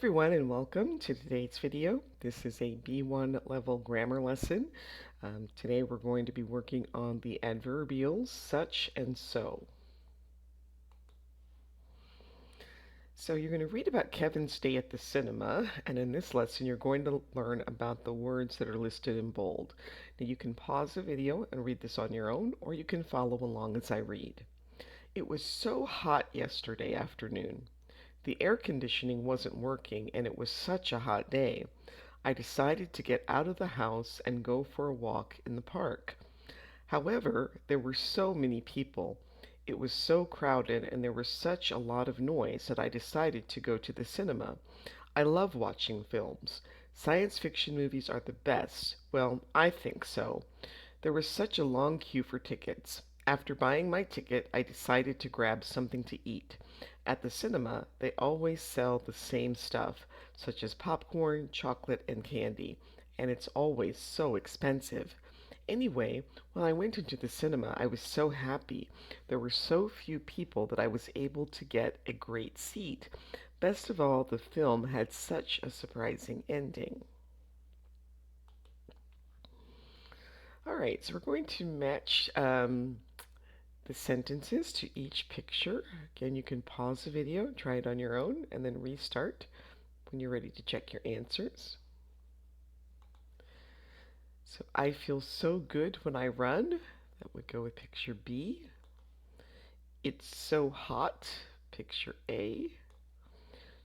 everyone, and welcome to today's video. This is a B1 level grammar lesson. Today we're going to be working on the adverbials such and so. So you're going to read about Kevin's day at the cinema, and in this lesson you're going to learn about the words that are listed in bold. Now you can pause the video and read this on your own, or you can follow along as I read. It was so hot yesterday afternoon. The air conditioning wasn't working, and it was such a hot day. I decided to get out of the house and go for a walk in the park. However, there were so many people. It was so crowded and there was such a lot of noise that I decided to go to the cinema. I love watching films. Science fiction movies are the best. Well, I think so. There was such a long queue for tickets. After buying my ticket, I decided to grab something to eat. At the cinema, they always sell the same stuff, such as popcorn, chocolate, and candy, and it's always so expensive. Anyway, when I went into the cinema, I was so happy. There were so few people that I was able to get a great seat. Best of all, the film had such a surprising ending. All right, so we're going to match the sentences to each picture. Again, you can pause the video, try it on your own, and then restart when you're ready to check your answers. So I feel so good when I run. That would go with picture B. It's so hot, picture A.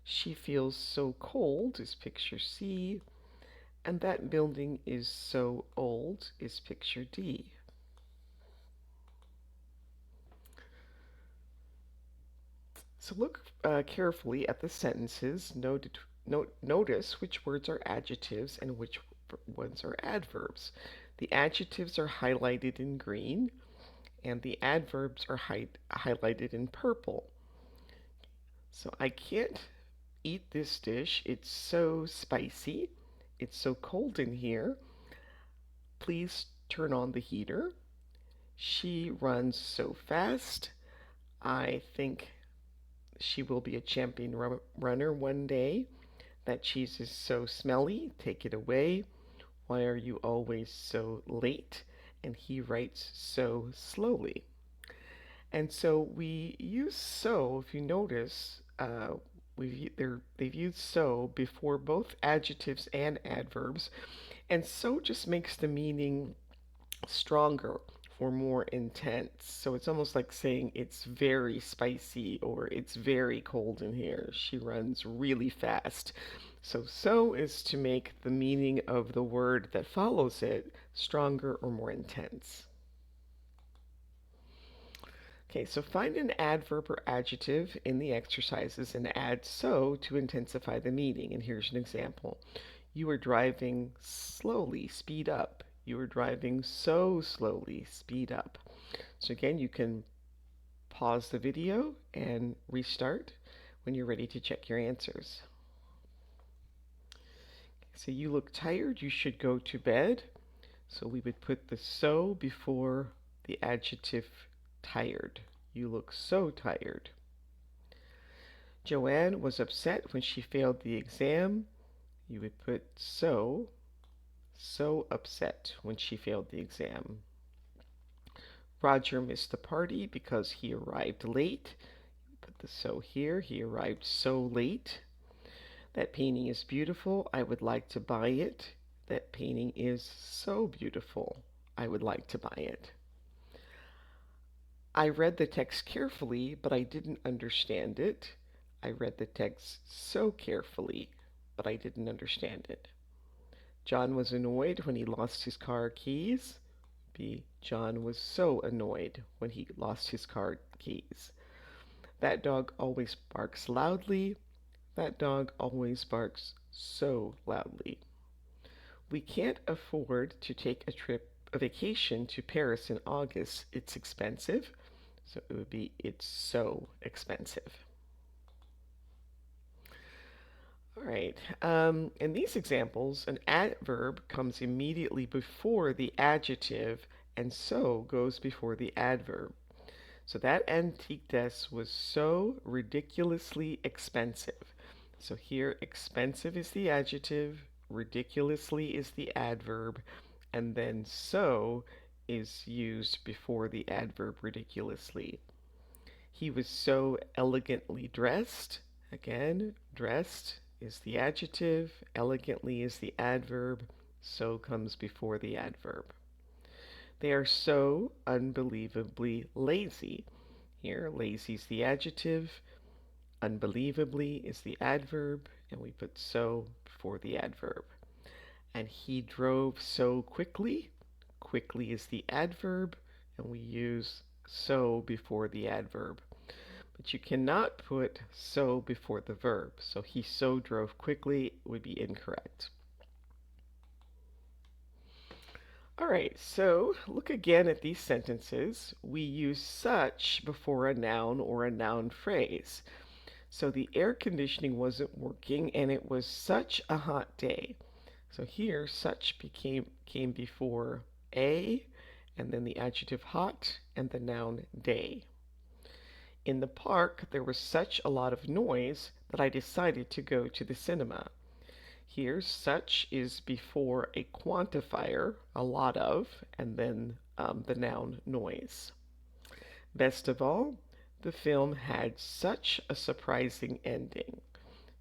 She feels so cold is picture C. And that building is so old is picture D. So look carefully at the sentences. Notice which words are adjectives and which ones are adverbs. The adjectives are highlighted in green, and the adverbs are highlighted in purple. So I can't eat this dish. It's so spicy. It's so cold in here. Please turn on the heater. She runs so fast. I think she will be a champion runner one day. That cheese is so smelly. Take it away. Why are you always so late? And he writes so slowly. And so we use so, if you notice, they've used so before both adjectives and adverbs. And so just makes the meaning stronger or more intense. So it's almost like saying it's very spicy or it's very cold in here. She runs really fast. So is to make the meaning of the word that follows it stronger or more intense. Okay, so find an adverb or adjective in the exercises and add so to intensify the meaning. And here's an example. You are driving slowly, speed up. You are driving so slowly, speed up. So again, you can pause the video and restart when you're ready to check your answers. So you look tired, you should go to bed. So we would put the so before the adjective tired. You look so tired. Joanne was upset when she failed the exam. You would put so upset when she failed the exam. Roger missed the party because he arrived late. Put the so here. He arrived so late. That painting is beautiful. I would like to buy it. That painting is so beautiful. I would like to buy it. I read the text carefully, but I didn't understand it. I read the text so carefully, but I didn't understand it. John was annoyed when he lost his car keys. John was so annoyed when he lost his car keys. That dog always barks loudly. That dog always barks so loudly. We can't afford to take a vacation to Paris in August. It's expensive. So it would be, it's so expensive. All right. In these examples, an adverb comes immediately before the adjective, and so goes before the adverb. So that antique desk was so ridiculously expensive. So here, expensive is the adjective, ridiculously is the adverb, and then so is used before the adverb ridiculously. He was so elegantly dressed. Again, dressed is the adjective, elegantly is the adverb, so comes before the adverb. They are so unbelievably lazy. Here, lazy is the adjective, unbelievably is the adverb, and we put so before the adverb. And he drove so quickly. Quickly is the adverb, and we use so before the adverb. But you cannot put so before the verb. So he so drove quickly would be incorrect. All right, so look again at these sentences. We use such before a noun or a noun phrase. So the air conditioning wasn't working and it was such a hot day. So here such came before a and then the adjective hot and the noun day. In the park there was such a lot of noise that I decided to go to the cinema. Here such is before a quantifier, a lot of, and then the noun noise. Best of all, the film had such a surprising ending.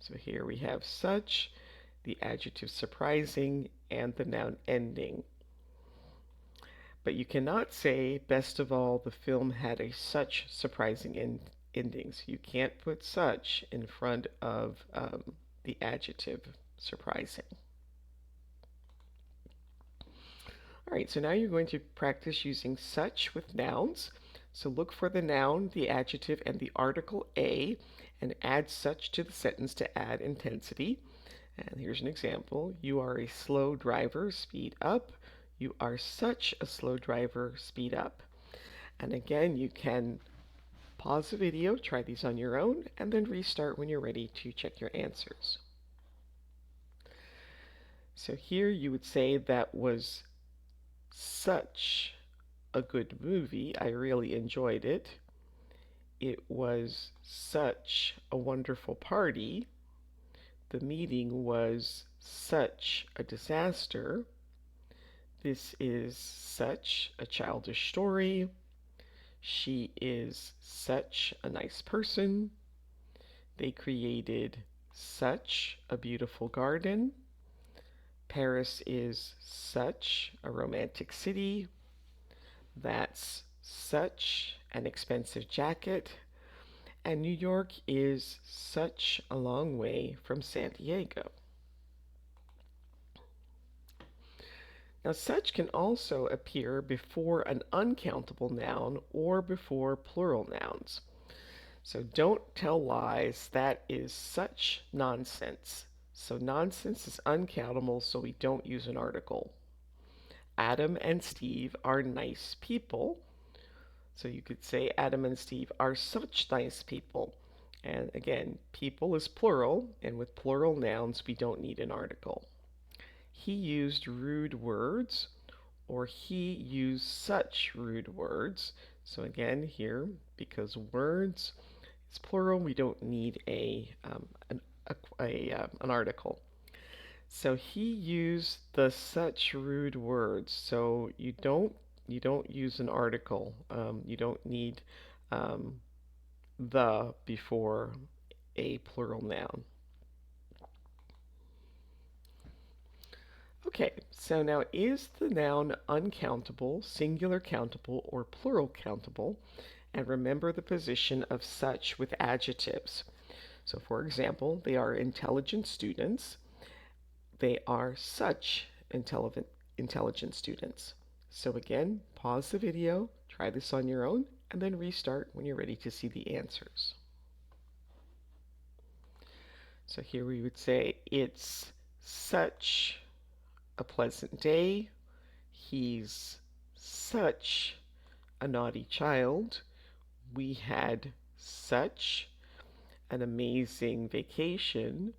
So here we have such, the adjective surprising, and the noun ending. But you cannot say, best of all, the film had a such surprising ending. So you can't put such in front of the adjective surprising. All right, so now you're going to practice using such with nouns. So look for the noun, the adjective, and the article a, and add such to the sentence to add intensity. And here's an example. You are a slow driver, speed up. You are such a slow driver, speed up. And again, you can pause the video, try these on your own, and then restart when you're ready to check your answers. So here you would say that was such a good movie. I really enjoyed it. It was such a wonderful party. The meeting was such a disaster. This is such a childish story. She is such a nice person. They created such a beautiful garden. Paris is such a romantic city. That's such an expensive jacket. And New York is such a long way from San Diego. Now, such can also appear before an uncountable noun or before plural nouns. So don't tell lies. That is such nonsense. So nonsense is uncountable, so we don't use an article. Adam and Steve are nice people. So you could say Adam and Steve are such nice people. And again, people is plural, and with plural nouns, we don't need an article. He used rude words, or he used such rude words. So again, here, because words is plural, we don't need an article. So he used the such rude words. So you don't use an article. You don't need um, the before a plural noun. Okay, so now is the noun uncountable, singular countable, or plural countable? And remember the position of such with adjectives. So for example, they are intelligent students. They are such intelligent students. So again, pause the video, try this on your own, and then restart when you're ready to see the answers. So here we would say, it's such a pleasant day. He's such a naughty child. We had such an amazing vacation.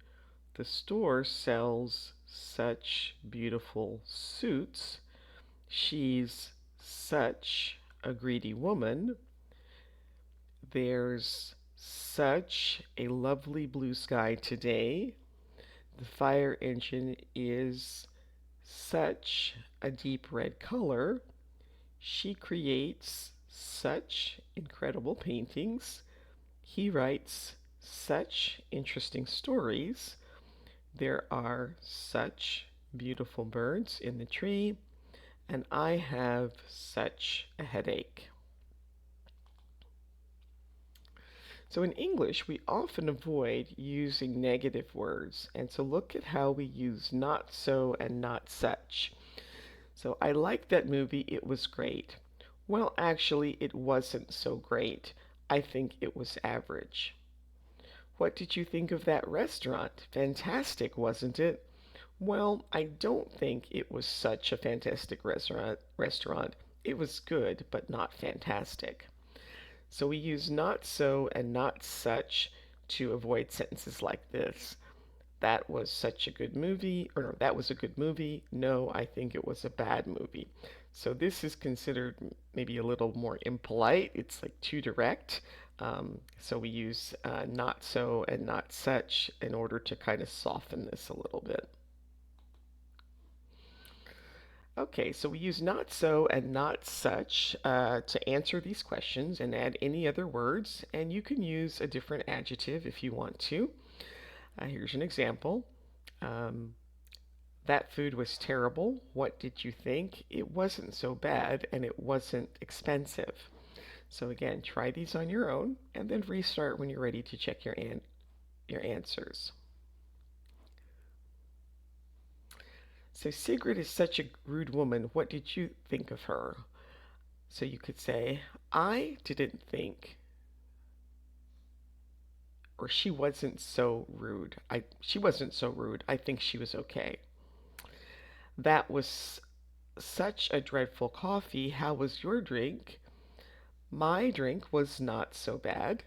The store sells such beautiful suits. She's such a greedy woman. There's Such a lovely blue sky today. The fire engine is such a deep red color. She creates such incredible paintings. He writes such interesting stories. There are such beautiful birds in the tree, and I have such a headache. So in English, we often avoid using negative words, and so look at how we use not so and not such. So I liked that movie, it was great. Well, actually, it wasn't so great. I think it was average. What did you think of that restaurant? Fantastic, wasn't it? Well, I don't think it was such a fantastic restaurant. It was good, but not fantastic. So we use not so and not such to avoid sentences like this. That was such a good movie, or no, that was a good movie. No, I think it was a bad movie. So this is considered maybe a little more impolite. It's like too direct. So we use not so and not such in order to kind of soften this a little bit. Okay, so we use not so and not such to answer these questions and add any other words, and you can use a different adjective if you want to. Here's an example. Um, that food was terrible. What did you think? It wasn't so bad and it wasn't expensive. So again, try these on your own and then restart when you're ready to check your answers. So Sigrid is such a rude woman. What did you think of her? So you could say, I didn't think, or she wasn't so rude. She wasn't so rude. I think she was okay. That was such a dreadful coffee. How was your drink? My drink was not so bad.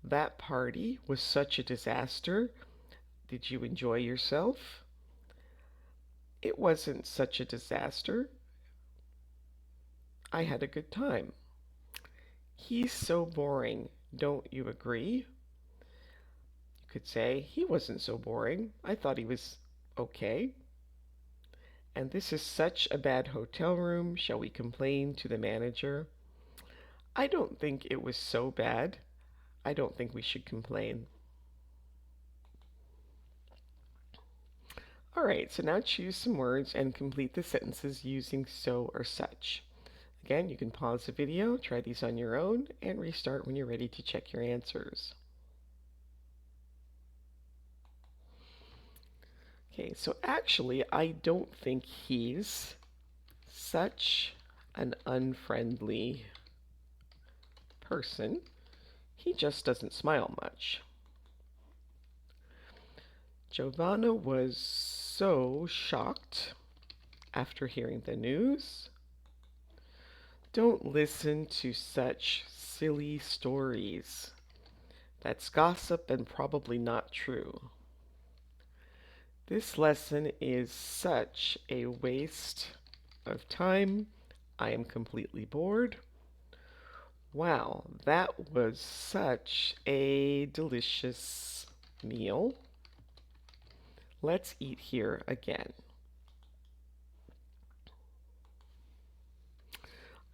That party was such a disaster. Did you enjoy yourself? It wasn't such a disaster. I had a good time. He's so boring. Don't you agree? You could say, he wasn't so boring. I thought he was okay. And this is such a bad hotel room. Shall we complain to the manager? I don't think it was so bad. I don't think we should complain. All right, so now choose some words and complete the sentences using so or such. Again, you can pause the video, try these on your own, and restart when you're ready to check your answers. Okay, so actually, I don't think he's such an unfriendly person. He just doesn't smile much. Giovanna was so shocked after hearing the news. Don't listen to such silly stories. That's gossip and probably not true. This lesson is such a waste of time. I am completely bored. Wow, that was such a delicious meal. Let's eat here again.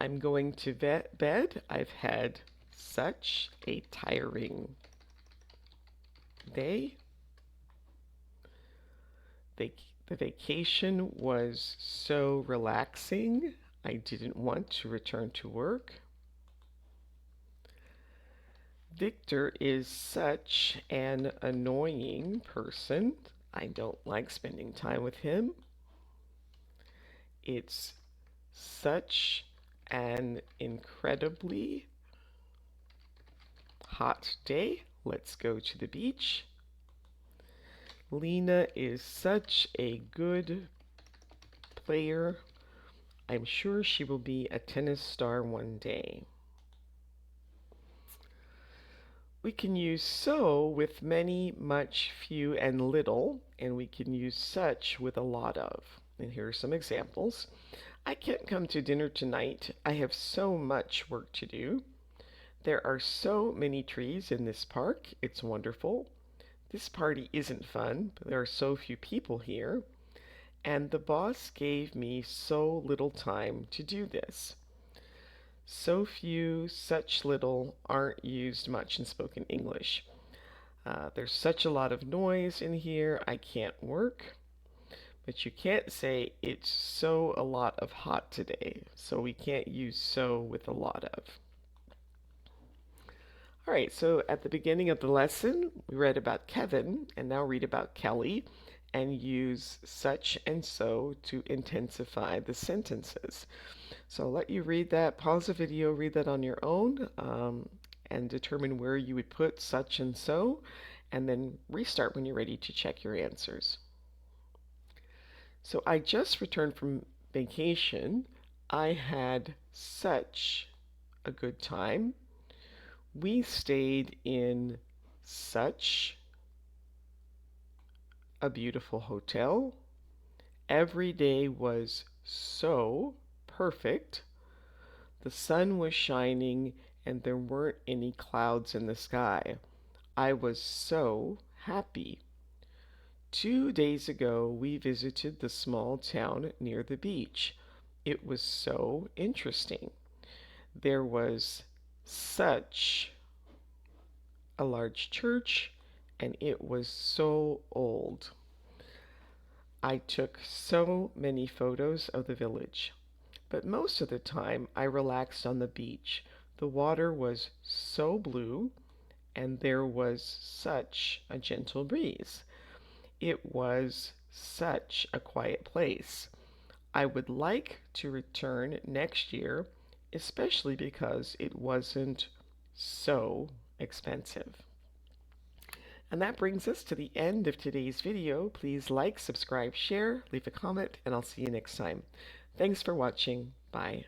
I'm going to bed. I've had such a tiring day. The vacation was so relaxing. I didn't want to return to work. Victor is such an annoying person. I don't like spending time with him. It's such an incredibly hot day. Let's go to the beach. Lena is such a good player. I'm sure she will be a tennis star one day. We can use so with many, much, few, and little, and we can use such with a lot of. And here are some examples. I can't come to dinner tonight. I have so much work to do. There are so many trees in this park. It's wonderful. This party isn't fun, but there are so few people here. And the boss gave me so little time to do this. So few, such little aren't used much in spoken English. There's such a lot of noise in here, I can't work. But you can't say it's so a lot of hot today. So we can't use so with a lot of. All right, so at the beginning of the lesson, we read about Kevin, and now read about Kelly, and use such and so to intensify the sentences. So I'll let you read that, pause the video, read that on your own, and determine where you would put such and so, and then restart when you're ready to check your answers. So I just returned from vacation. I had such a good time. We stayed in such a beautiful hotel. Every day was so perfect. The sun was shining and there weren't any clouds in the sky. I was so happy. 2 days ago, we visited the small town near the beach. It was so interesting. There was such a large church, and it was so old. I took so many photos of the village, but most of the time I relaxed on the beach. The water was so blue, and there was such a gentle breeze. It was such a quiet place. I would like to return next year, especially because it wasn't so expensive. And that brings us to the end of today's video. Please like, subscribe, share, leave a comment, and I'll see you next time. Thanks for watching. Bye.